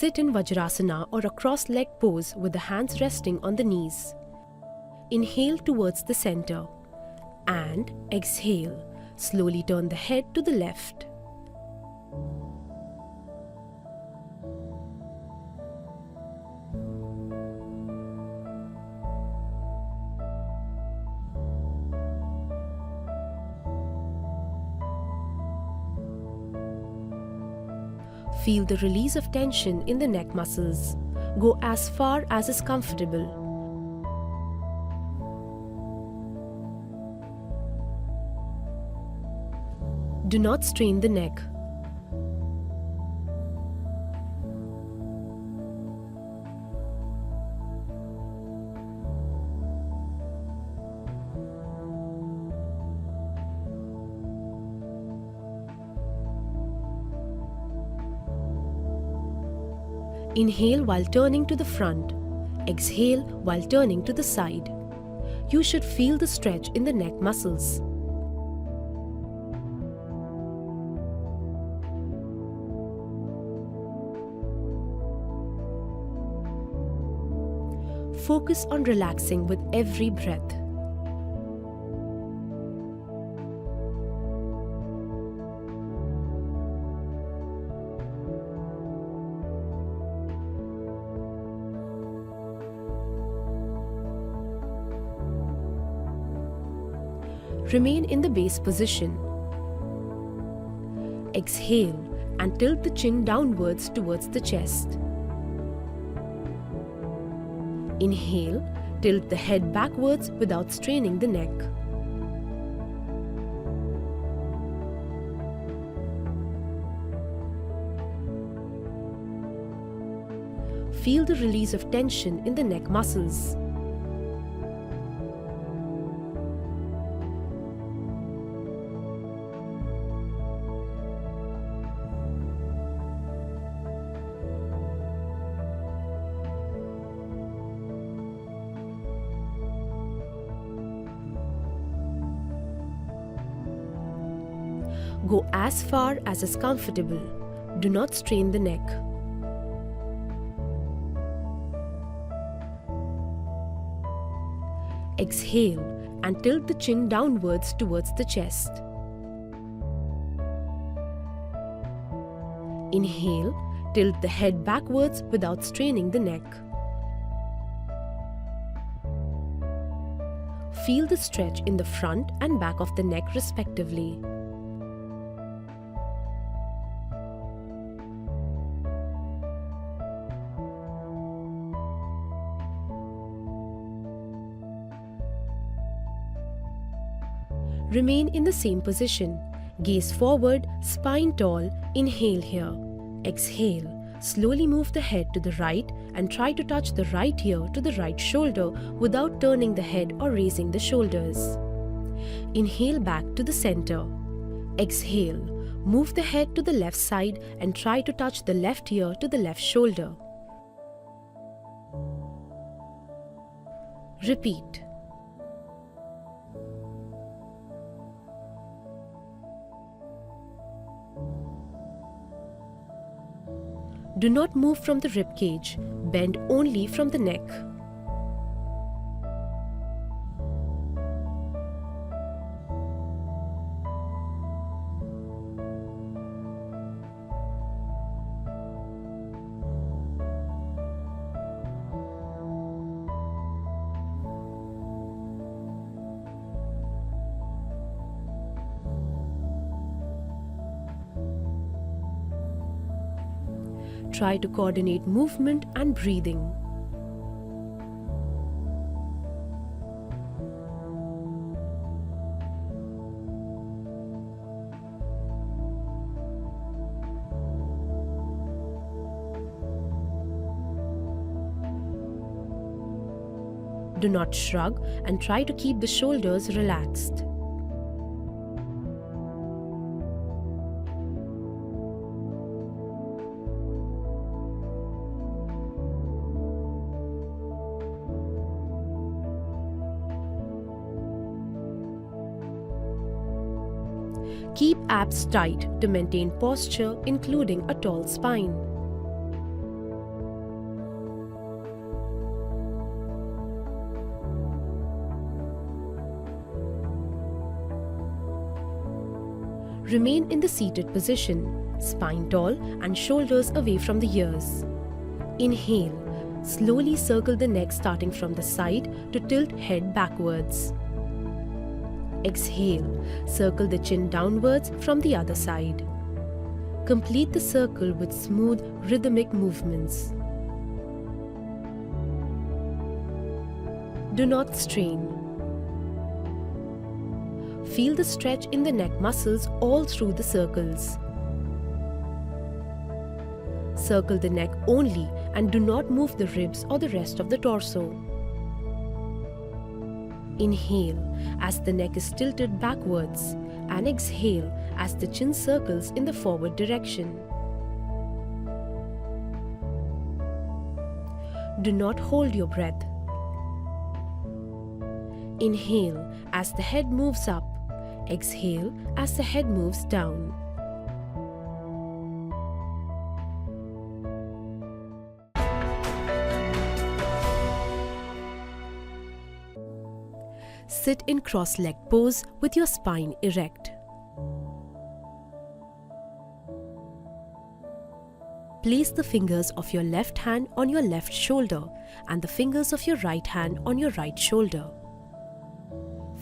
Sit in Vajrasana or a cross-legged pose with the hands resting on the knees. Inhale towards the center and exhale. Slowly turn the head to the left. Feel the release of tension in the neck muscles. Go as far as is comfortable. Do not strain the neck. Inhale while turning to the front. Exhale while turning to the side. You should feel the stretch in the neck muscles. Focus on relaxing with every breath. Remain in the base position. Exhale and tilt the chin downwards towards the chest. Inhale, tilt the head backwards without straining the neck. Feel the release of tension in the neck muscles. Go as far as is comfortable. Do not strain the neck. Exhale and tilt the chin downwards towards the chest. Inhale, tilt the head backwards without straining the neck. Feel the stretch in the front and back of the neck respectively. Remain in the same position. Gaze forward, spine tall. Inhale here. Exhale. Slowly move the head to the right and try to touch the right ear to the right shoulder without turning the head or raising the shoulders. Inhale back to the center. Exhale. Move the head to the left side and try to touch the left ear to the left shoulder. Repeat. Do not move from the rib cage. Bend only from the neck. Try to coordinate movement and breathing. Do not shrug and try to keep the shoulders relaxed. Keep abs tight to maintain posture, including a tall spine. Remain in the seated position, spine tall and shoulders away from the ears. Inhale. Slowly circle the neck starting from the side to tilt head backwards. Exhale. Circle the chin downwards from the other side. Complete the circle with smooth, rhythmic movements. Do not strain. Feel the stretch in the neck muscles all through the circles. Circle the neck only and do not move the ribs or the rest of the torso. Inhale as the neck is tilted backwards and exhale as the chin circles in the forward direction. Do not hold your breath. Inhale as the head moves up. Exhale as the head moves down. Sit in cross-leg pose with your spine erect. Place the fingers of your left hand on your left shoulder and the fingers of your right hand on your right shoulder.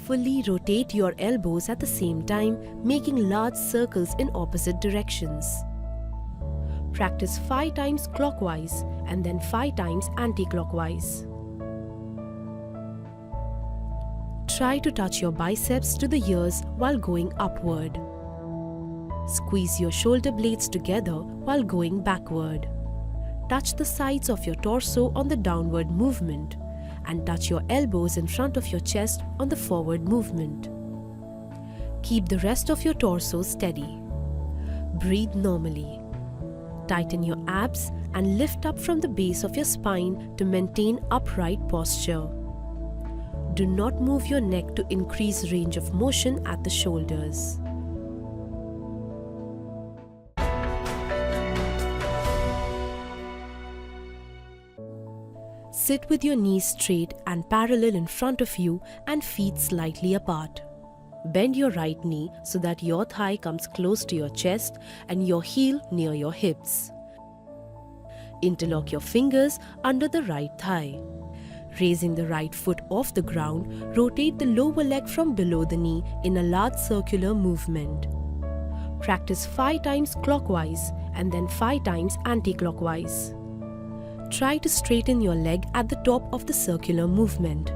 Fully rotate your elbows at the same time, making large circles in opposite directions. Practice 5 times clockwise and then 5 times anti-clockwise. Try to touch your biceps to the ears while going upward. Squeeze your shoulder blades together while going backward. Touch the sides of your torso on the downward movement and touch your elbows in front of your chest on the forward movement. Keep the rest of your torso steady. Breathe normally. Tighten your abs and lift up from the base of your spine to maintain upright posture. Do not move your neck to increase range of motion at the shoulders. Sit with your knees straight and parallel in front of you and feet slightly apart. Bend your right knee so that your thigh comes close to your chest and your heel near your hips. Interlock your fingers under the right thigh. Raising the right foot off the ground, rotate the lower leg from below the knee in a large circular movement. Practice 5 times clockwise and then 5 times anti-clockwise. Try to straighten your leg at the top of the circular movement.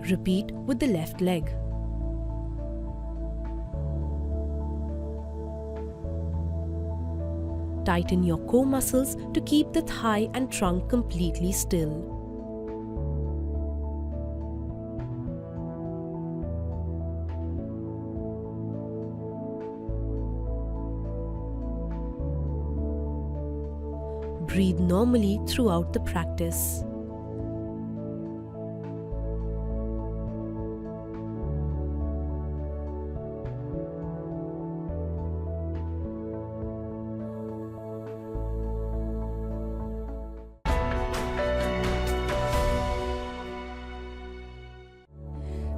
Repeat with the left leg. Tighten your core muscles to keep the thigh and trunk completely still. Breathe normally throughout the practice.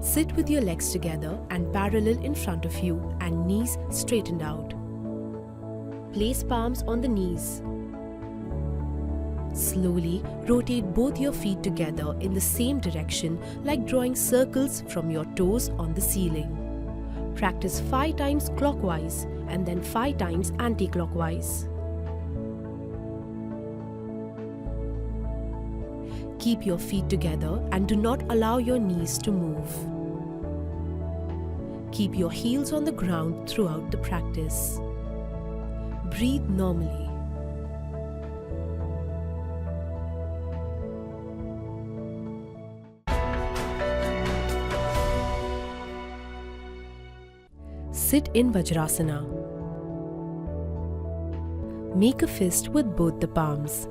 Sit with your legs together and parallel in front of you and knees straightened out. Place palms on the knees. Slowly rotate both your feet together in the same direction like drawing circles from your toes on the ceiling. Practice 5 times clockwise and then 5 times anti-clockwise. Keep your feet together and do not allow your knees to move. Keep your heels on the ground throughout the practice. Breathe normally. Sit in Vajrasana. Make a fist with both the palms.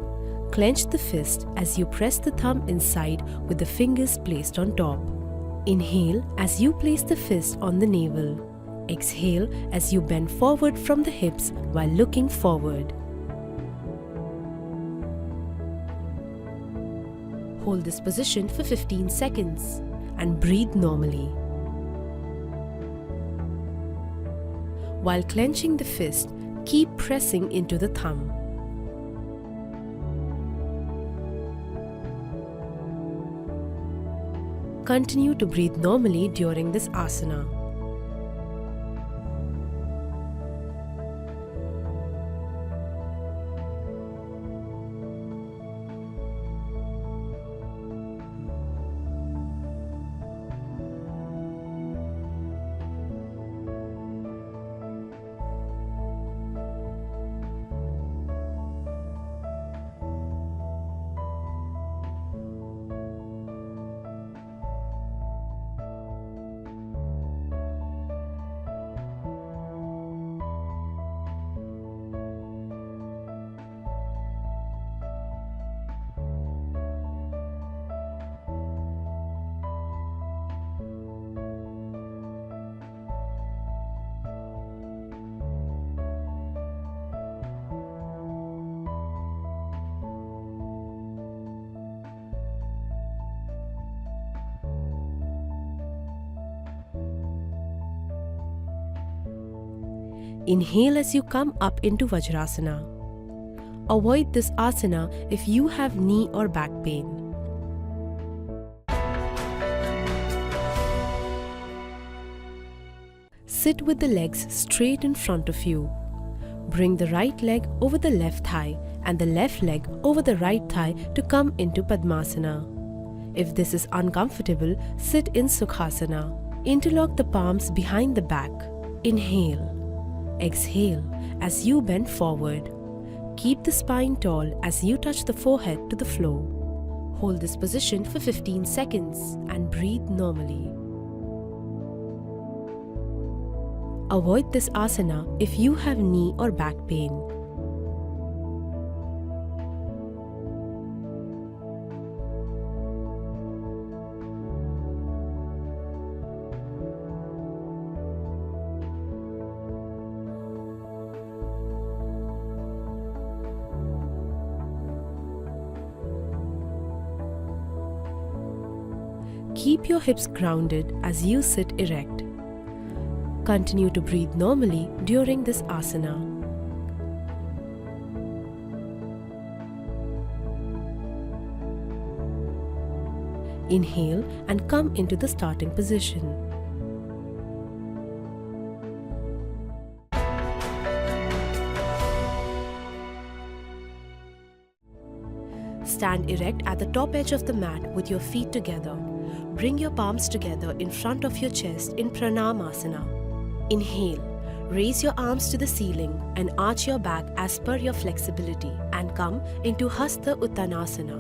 Clench the fist as you press the thumb inside with the fingers placed on top. Inhale as you place the fist on the navel. Exhale as you bend forward from the hips while looking forward. Hold this position for 15 seconds and breathe normally. While clenching the fist, keep pressing into the thumb. Continue to breathe normally during this asana. Inhale as you come up into Vajrasana. Avoid this asana if you have knee or back pain. Sit with the legs straight in front of you. Bring the right leg over the left thigh and the left leg over the right thigh to come into Padmasana. If this is uncomfortable, sit in Sukhasana. Interlock the palms behind the back. Inhale. Exhale as you bend forward. Keep the spine tall as you touch the forehead to the floor. Hold this position for 15 seconds and breathe normally. Avoid this asana if you have knee or back pain. Keep your hips grounded as you sit erect. Continue to breathe normally during this asana. Inhale and come into the starting position. Stand erect at the top edge of the mat with your feet together. Bring your palms together in front of your chest in Pranamasana. Inhale, raise your arms to the ceiling and arch your back as per your flexibility and come into Hasta Uttanasana.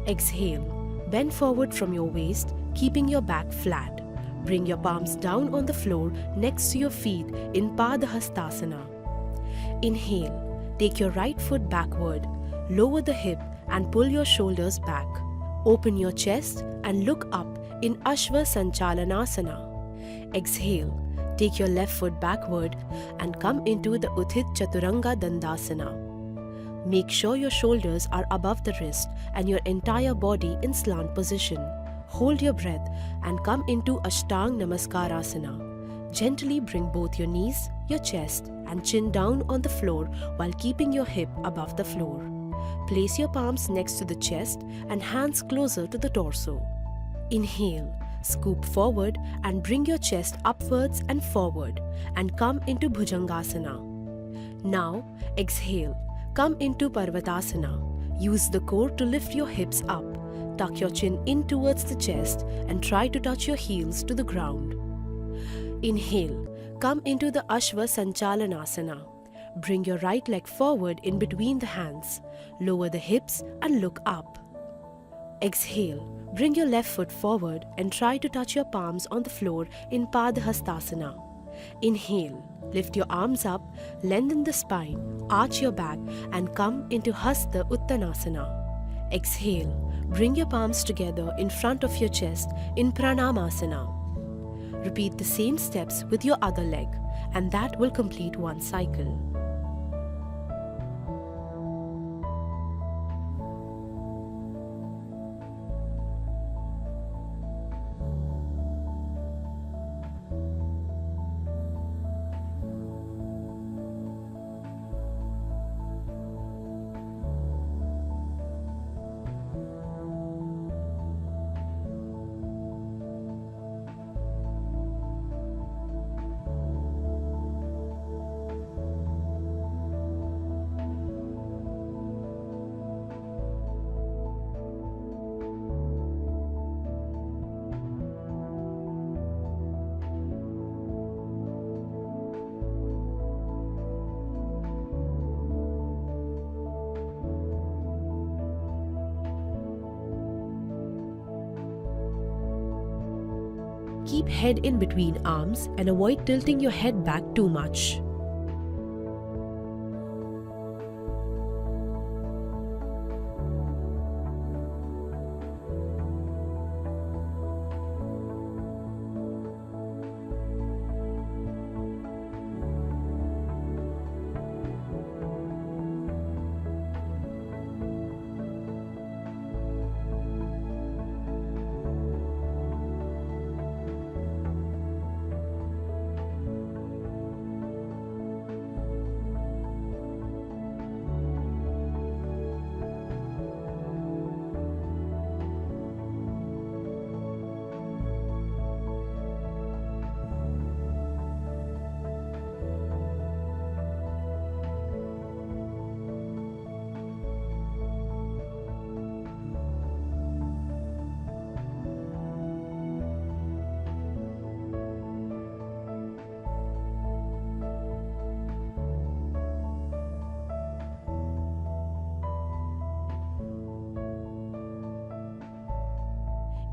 Exhale, bend forward from your waist, keeping your back flat. Bring your palms down on the floor next to your feet in Padahastasana. Inhale, take your right foot backward, lower the hip and pull your shoulders back. Open your chest and look up in Ashva Sanchalanasana. Exhale, take your left foot backward and come into the Uthit Chaturanga Dandasana. Make sure your shoulders are above the wrist and your entire body in slant position. Hold your breath and come into Ashtang Namaskarasana. Gently bring both your knees, your chest and chin down on the floor while keeping your hip above the floor. Place your palms next to the chest and hands closer to the torso. Inhale, scoop forward and bring your chest upwards and forward and come into Bhujangasana. Now, exhale, come into Parvatasana. Use the core to lift your hips up. Tuck your chin in towards the chest and try to touch your heels to the ground. Inhale, come into the Ashva Sanchalanasana. Bring your right leg forward in between the hands. Lower the hips and look up. Exhale, bring your left foot forward and try to touch your palms on the floor in Padahastasana. Inhale, lift your arms up, lengthen the spine, arch your back and come into Hasta Uttanasana. Exhale, bring your palms together in front of your chest in Pranamasana. Repeat the same steps with your other leg and that will complete one cycle. Keep head in between arms and avoid tilting your head back too much.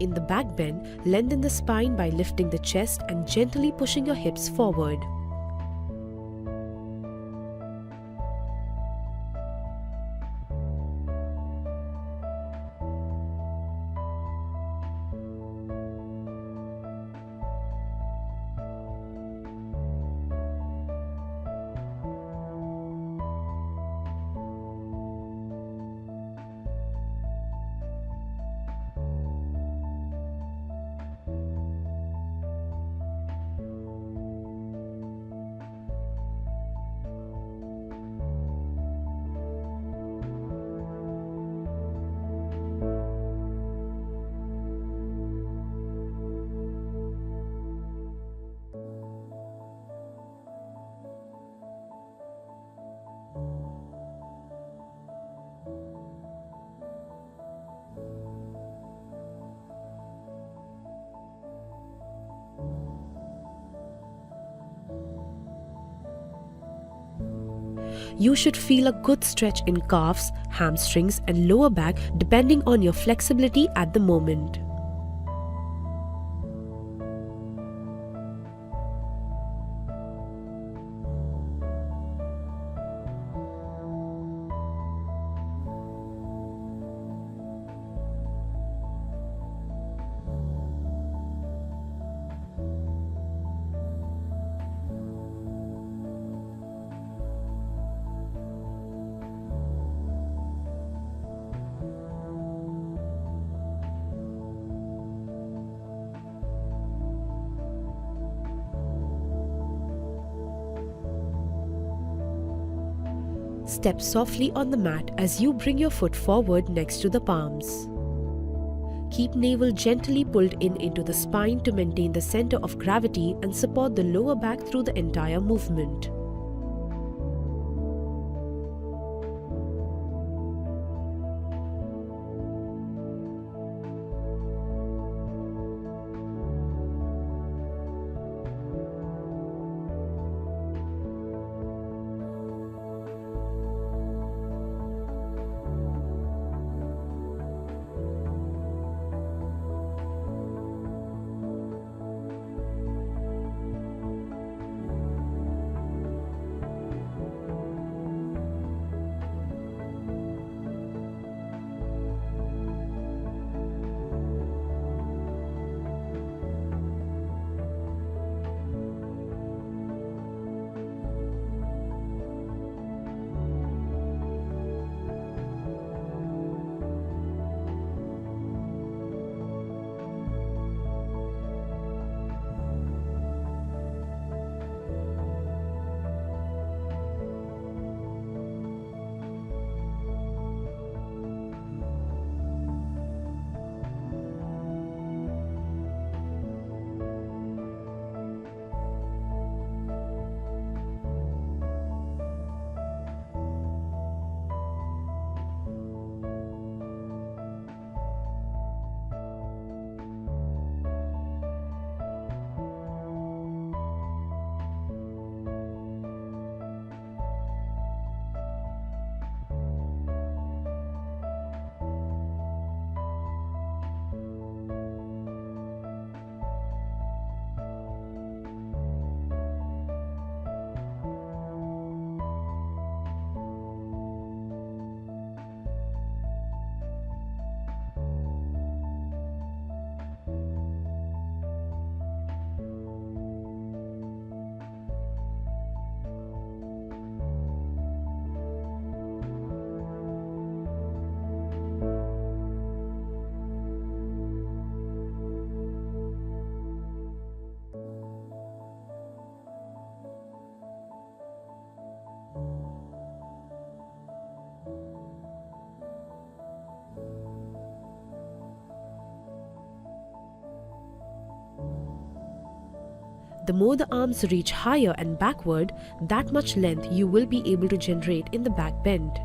In the back bend, lengthen the spine by lifting the chest and gently pushing your hips forward. You should feel a good stretch in calves, hamstrings and lower back depending on your flexibility at the moment. Step softly on the mat as you bring your foot forward next to the palms. Keep navel gently pulled in into the spine to maintain the center of gravity and support the lower back through the entire movement. The more the arms reach higher and backward, that much length you will be able to generate in the back bend.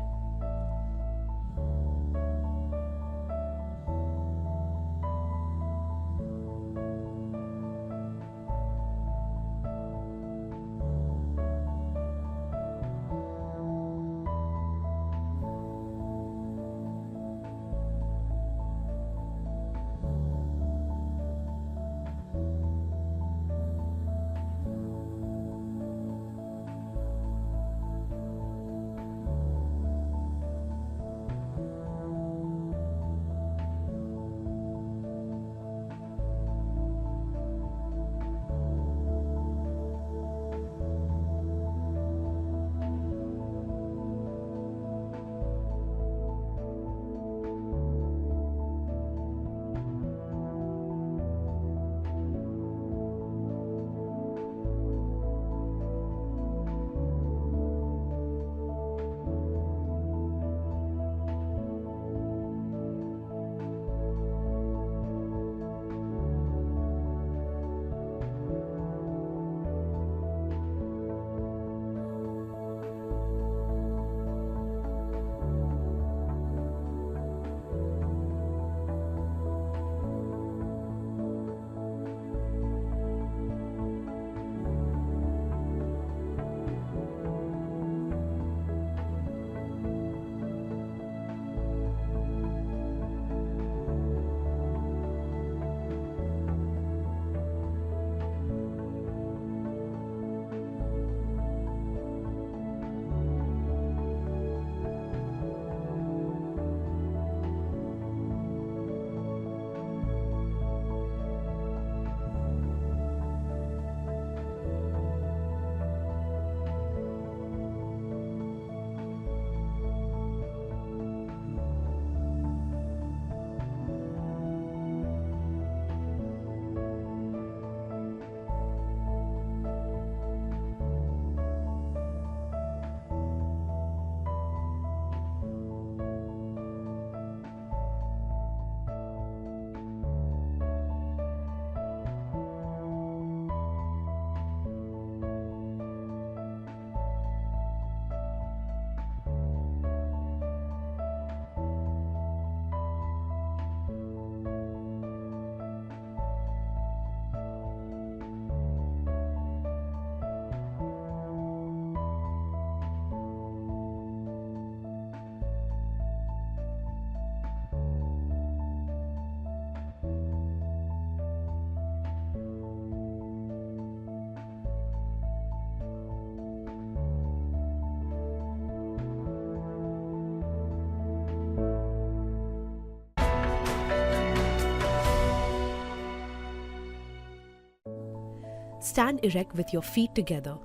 Stand erect with your feet together.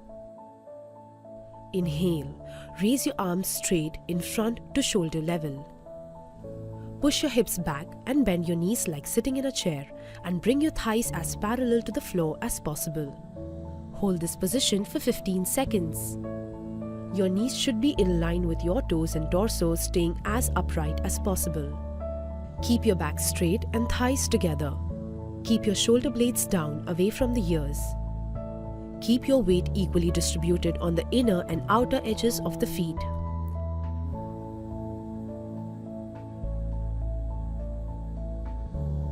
Inhale, raise your arms straight in front to shoulder level. Push your hips back and bend your knees like sitting in a chair and bring your thighs as parallel to the floor as possible. Hold this position for 15 seconds. Your knees should be in line with your toes and torso, staying as upright as possible. Keep your back straight and thighs together. Keep your shoulder blades down away from the ears. Keep your weight equally distributed on the inner and outer edges of the feet.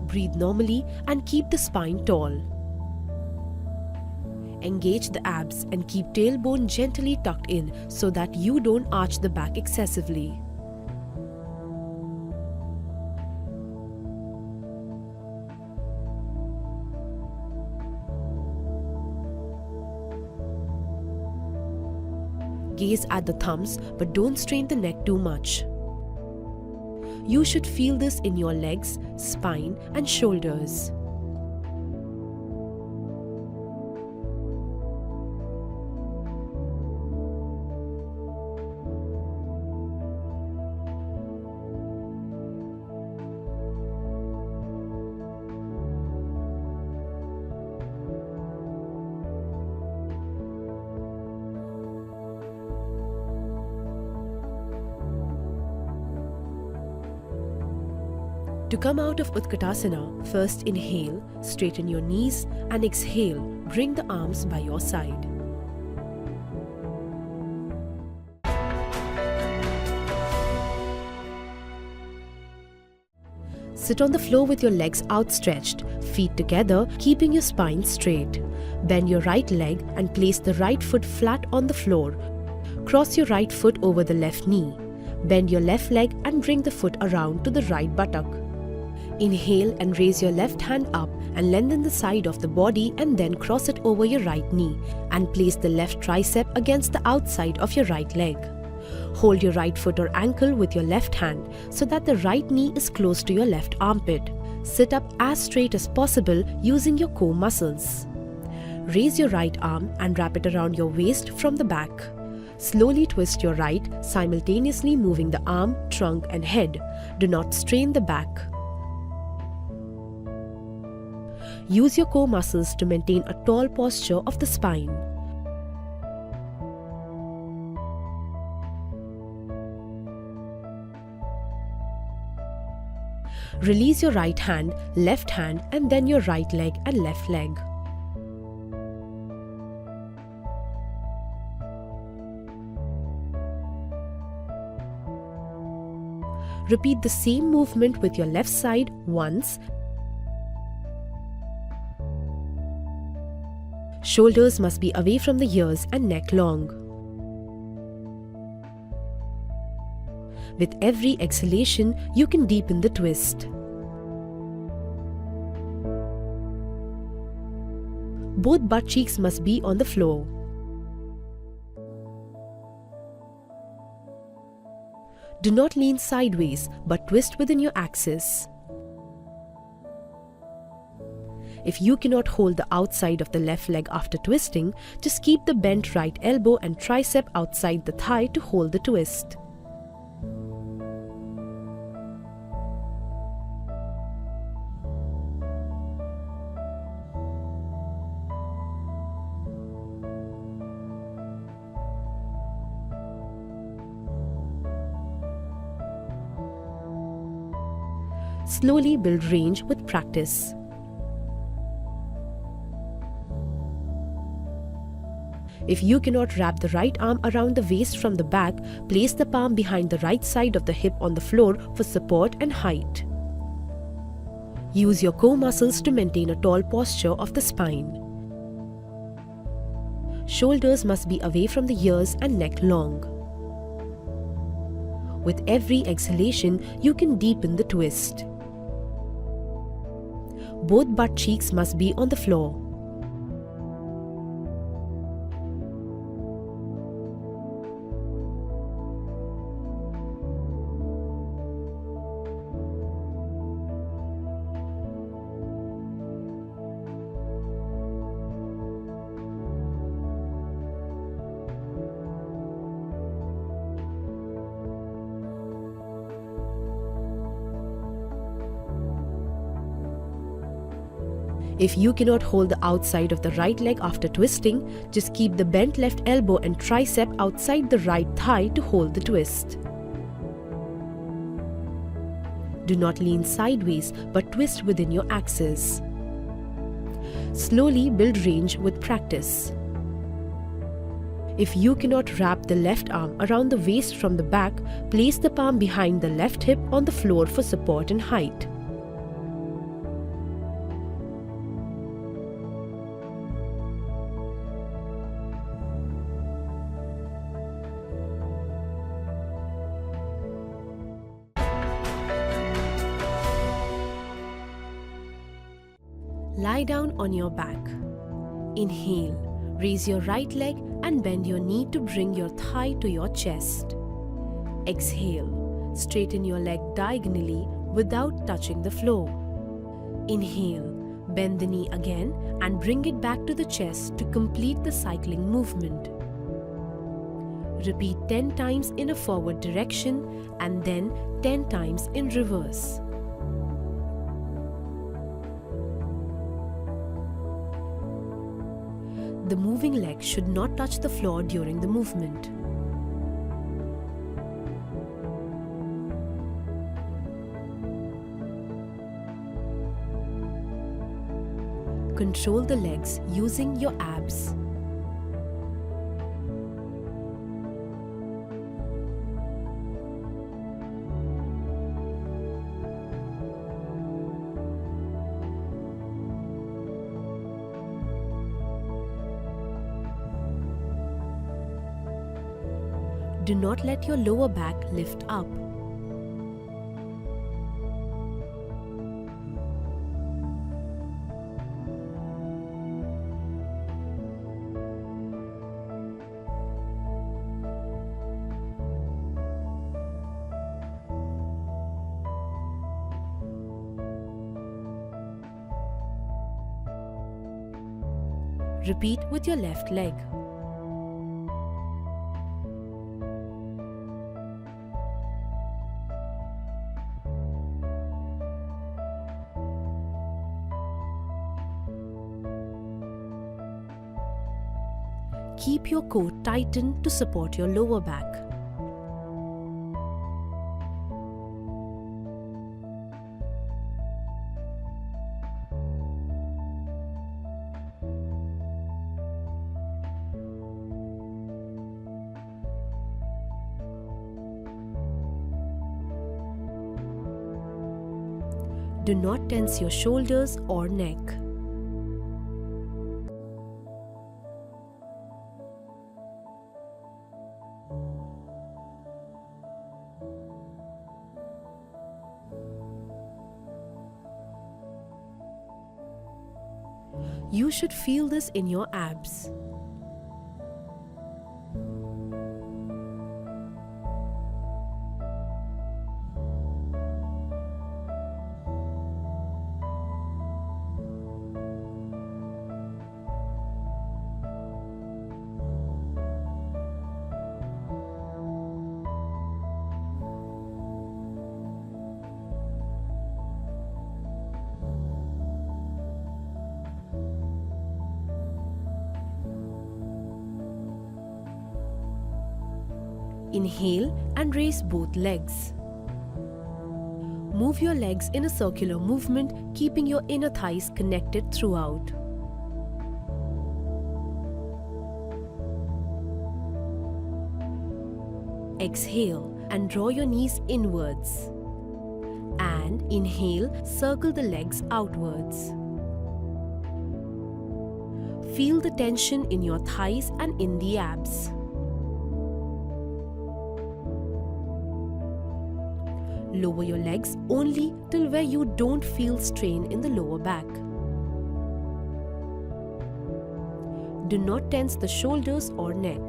Breathe normally and keep the spine tall. Engage the abs and keep tailbone gently tucked in so that you don't arch the back excessively. Gaze at the thumbs, but don't strain the neck too much. You should feel this in your legs, spine, and shoulders. To come out of Utkatasana, first inhale, straighten your knees, and exhale, bring the arms by your side. Sit on the floor with your legs outstretched, feet together, keeping your spine straight. Bend your right leg and place the right foot flat on the floor. Cross your right foot over the left knee. Bend your left leg and bring the foot around to the right buttock. Inhale and raise your left hand up and lengthen the side of the body, and then cross it over your right knee and place the left tricep against the outside of your right leg. Hold your right foot or ankle with your left hand so that the right knee is close to your left armpit. Sit up as straight as possible using your core muscles. Raise your right arm and wrap it around your waist from the back. Slowly twist your right, simultaneously moving the arm, trunk and head. Do not strain the back. Use your core muscles to maintain a tall posture of the spine. Release your right hand, left hand, and then your right leg and left leg. Repeat the same movement with your left side once. Shoulders must be away from the ears and neck long. With every exhalation, you can deepen the twist. Both butt cheeks must be on the floor. Do not lean sideways, but twist within your axis. If you cannot hold the outside of the left leg after twisting, just keep the bent right elbow and tricep outside the thigh to hold the twist. Slowly build range with practice. If you cannot wrap the right arm around the waist from the back, place the palm behind the right side of the hip on the floor for support and height. Use your core muscles to maintain a tall posture of the spine. Shoulders must be away from the ears and neck long. With every exhalation, you can deepen the twist. Both butt cheeks must be on the floor. If you cannot hold the outside of the right leg after twisting, just keep the bent left elbow and tricep outside the right thigh to hold the twist. Do not lean sideways, but twist within your axis. Slowly build range with practice. If you cannot wrap the left arm around the waist from the back, place the palm behind the left hip on the floor for support and height. Lie down on your back. Inhale, raise your right leg and bend your knee to bring your thigh to your chest. Exhale, straighten your leg diagonally without touching the floor. Inhale, bend the knee again and bring it back to the chest to complete the cycling movement. Repeat 10 times in a forward direction and then 10 times in reverse. The moving leg should not touch the floor during the movement. Control the legs using your abs. Do not let your lower back lift up. Repeat with your left leg. Keep your core tightened to support your lower back. Do not tense your shoulders or neck. You should feel this in your abs. Inhale and raise both legs. Move your legs in a circular movement, keeping your inner thighs connected throughout. Exhale and draw your knees inwards. And inhale, circle the legs outwards. Feel the tension in your thighs and in the abs. Lower your legs only till where you don't feel strain in the lower back. Do not tense the shoulders or neck.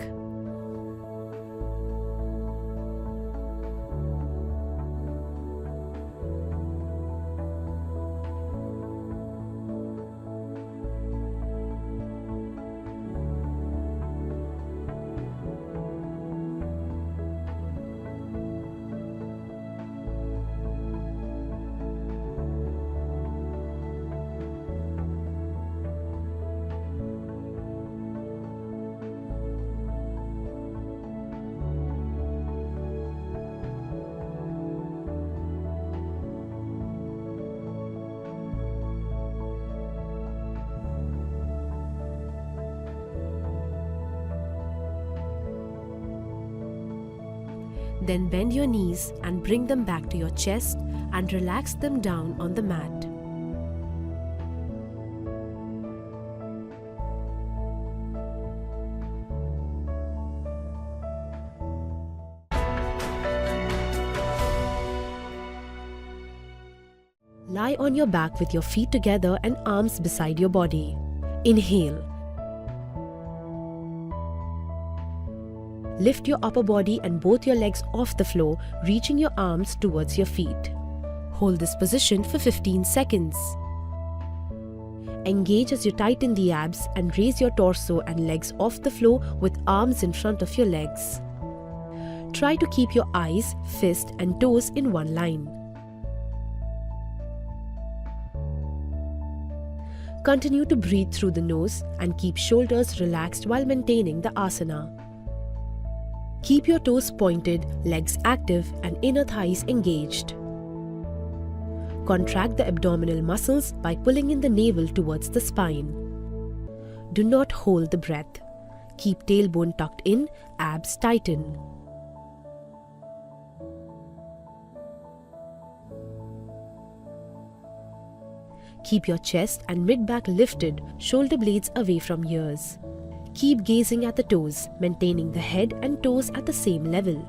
Then bend your knees and bring them back to your chest and relax them down on the mat. Lie on your back with your feet together and arms beside your body. Inhale. Lift your upper body and both your legs off the floor, reaching your arms towards your feet. Hold this position for 15 seconds. Engage as you tighten the abs and raise your torso and legs off the floor with arms in front of your legs. Try to keep your eyes, fist and toes in one line. Continue to breathe through the nose and keep shoulders relaxed while maintaining the asana. Keep your toes pointed, legs active and inner thighs engaged. Contract the abdominal muscles by pulling in the navel towards the spine. Do not hold the breath. Keep tailbone tucked in, abs tighten. Keep your chest and mid-back lifted, shoulder blades away from ears. Keep gazing at the toes, maintaining the head and toes at the same level.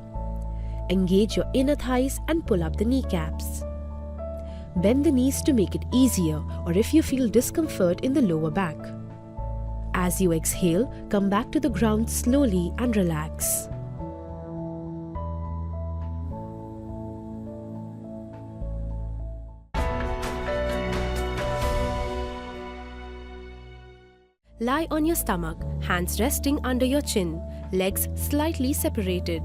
Engage your inner thighs and pull up the kneecaps. Bend the knees to make it easier, or if you feel discomfort in the lower back. As you exhale, come back to the ground slowly and relax. Lie on your stomach, hands resting under your chin, legs slightly separated,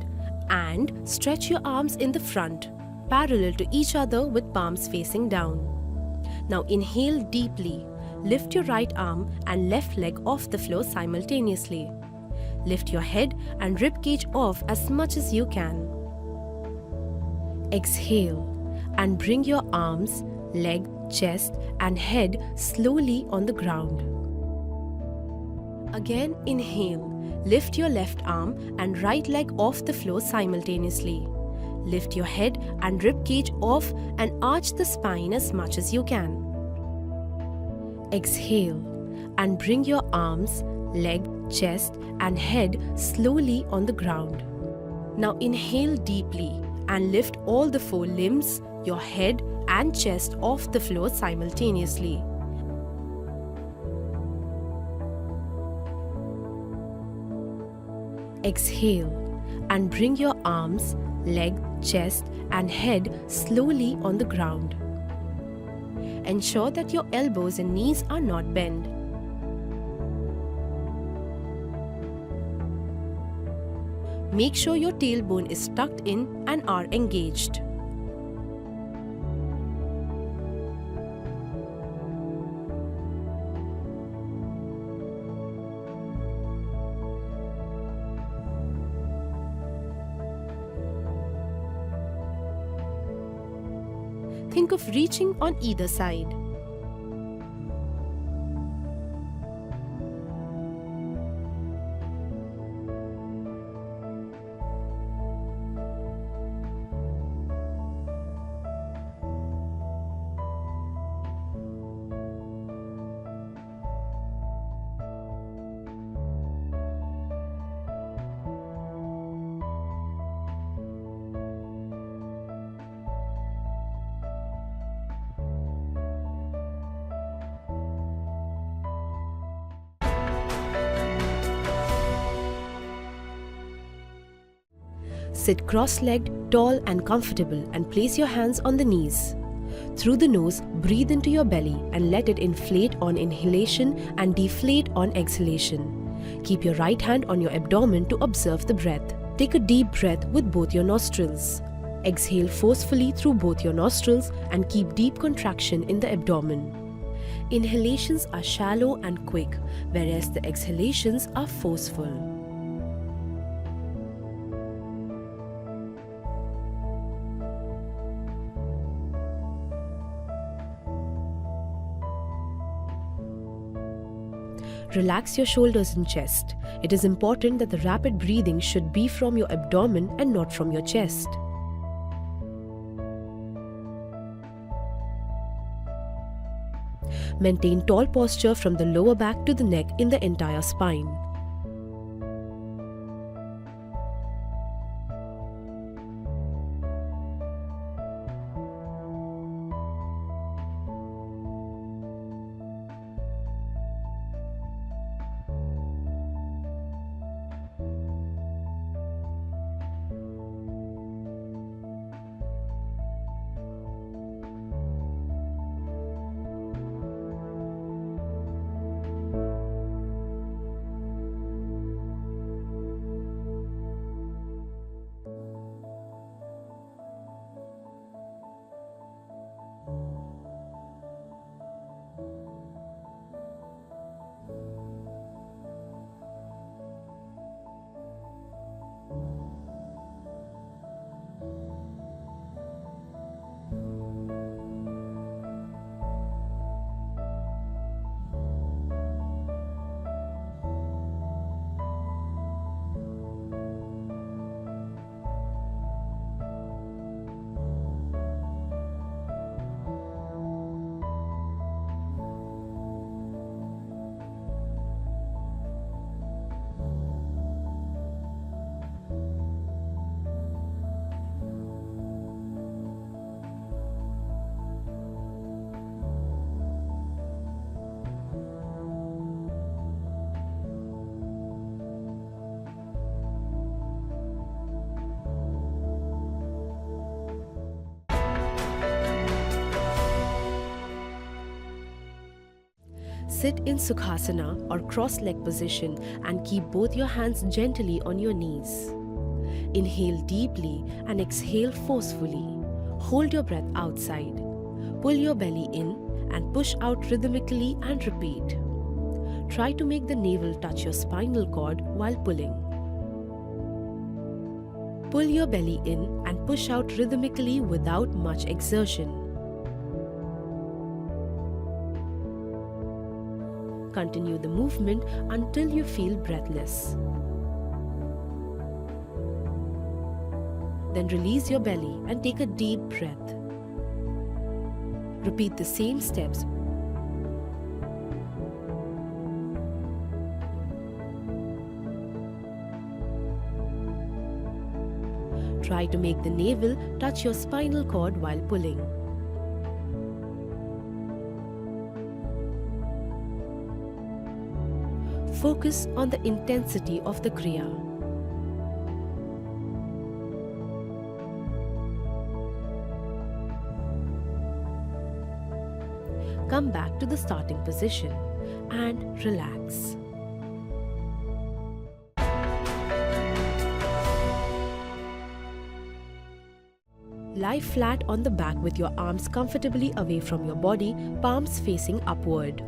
and stretch your arms in the front, parallel to each other with palms facing down. Now inhale deeply. Lift your right arm and left leg off the floor simultaneously. Lift your head and rib cage off as much as you can. Exhale and bring your arms, leg, chest and head slowly on the ground. Again inhale. Lift your left arm and right leg off the floor simultaneously. Lift your head and rib cage off and arch the spine as much as you can. Exhale and bring your arms, leg, chest and head slowly on the ground. Now inhale deeply and lift all the four limbs, your head and chest off the floor simultaneously. Exhale and bring your arms, leg, chest and head slowly on the ground. Ensure that your elbows and knees are not bent. Make sure your tailbone is tucked in and are engaged. Think of reaching on either side. Sit cross-legged, tall and comfortable and place your hands on the knees. Through the nose, breathe into your belly and let it inflate on inhalation and deflate on exhalation. Keep your right hand on your abdomen to observe the breath. Take a deep breath with both your nostrils. Exhale forcefully through both your nostrils and keep deep contraction in the abdomen. Inhalations are shallow and quick, whereas the exhalations are forceful. Relax your shoulders and chest. It is important that the rapid breathing should be from your abdomen and not from your chest. Maintain tall posture from the lower back to the neck in the entire spine. Sit in Sukhasana or cross-leg position and keep both your hands gently on your knees. Inhale deeply and exhale forcefully. Hold your breath outside. Pull your belly in and push out rhythmically and repeat. Try to make the navel touch your spinal cord while pulling. Pull your belly in and push out rhythmically without much exertion. Continue the movement until you feel breathless. Then release your belly and take a deep breath. Repeat the same steps. Try to make the navel touch your spinal cord while pulling. Focus on the intensity of the kriya. Come back to the starting position and relax. Lie flat on the back with your arms comfortably away from your body, palms facing upward.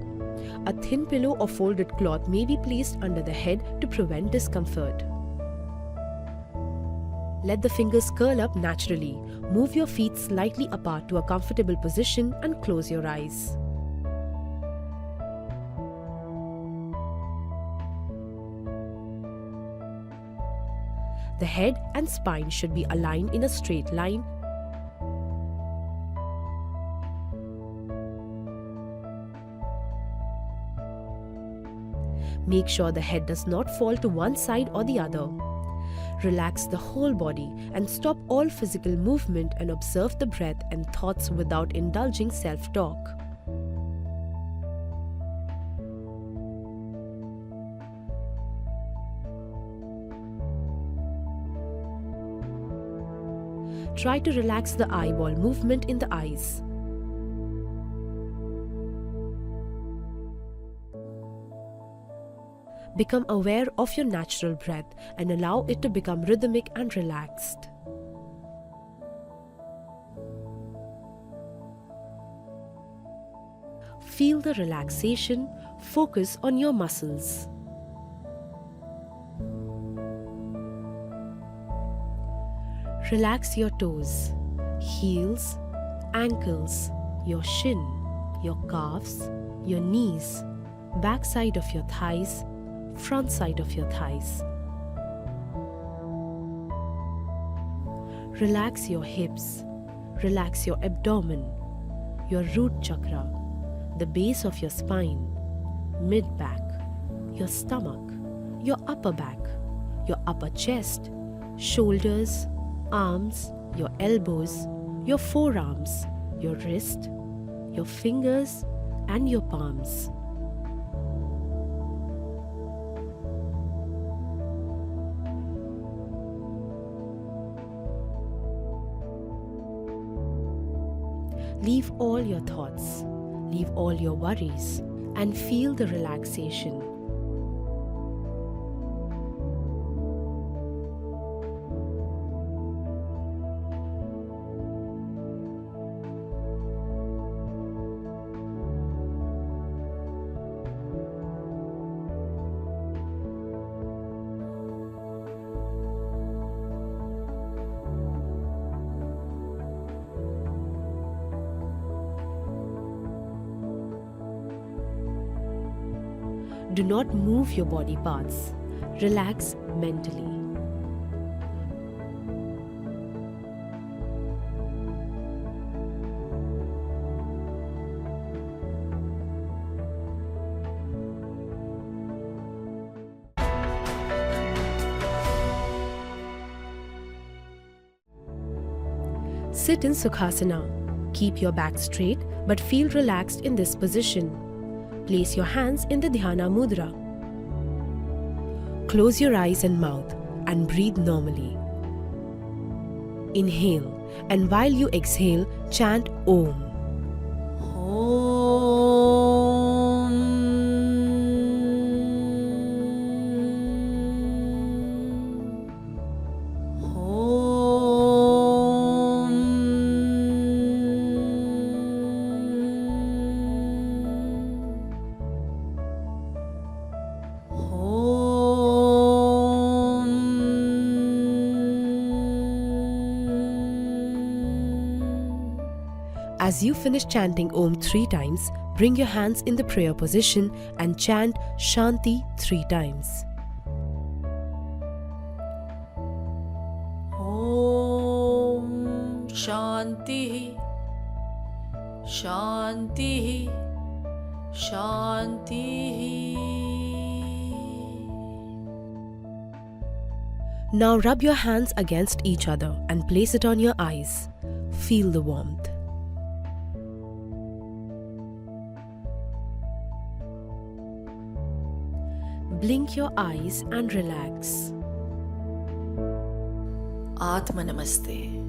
A thin pillow or folded cloth may be placed under the head to prevent discomfort. Let the fingers curl up naturally. Move your feet slightly apart to a comfortable position and close your eyes. The head and spine should be aligned in a straight line. Make sure the head does not fall to one side or the other. Relax the whole body and stop all physical movement and observe the breath and thoughts without indulging self-talk. Try to relax the eyeball movement in the eyes. Become aware of your natural breath and allow it to become rhythmic and relaxed. Feel the relaxation. Focus on your muscles. Relax your toes, heels, ankles, your shin, your calves, your knees, back side of your thighs, front side of your thighs. Relax your hips, relax your abdomen, your root chakra, the base of your spine, mid-back, your stomach, your upper back, your upper chest, shoulders, arms, your elbows, your forearms, your wrist, your fingers and your palms. Leave all your thoughts, leave all your worries, and feel the relaxation. Do not move your body parts. Relax mentally. Sit in Sukhasana. Keep your back straight but feel relaxed in this position. Place your hands in the Dhyana mudra. Close your eyes and mouth and breathe normally. Inhale, and while you exhale, chant Om. Om. As you finish chanting Om 3 times, bring your hands in the prayer position and chant Shanti 3 times. Om Shanti Shanti Shanti. Now rub your hands against each other and place it on your eyes. Feel the warmth. Blink your eyes and relax. Atma Namaste.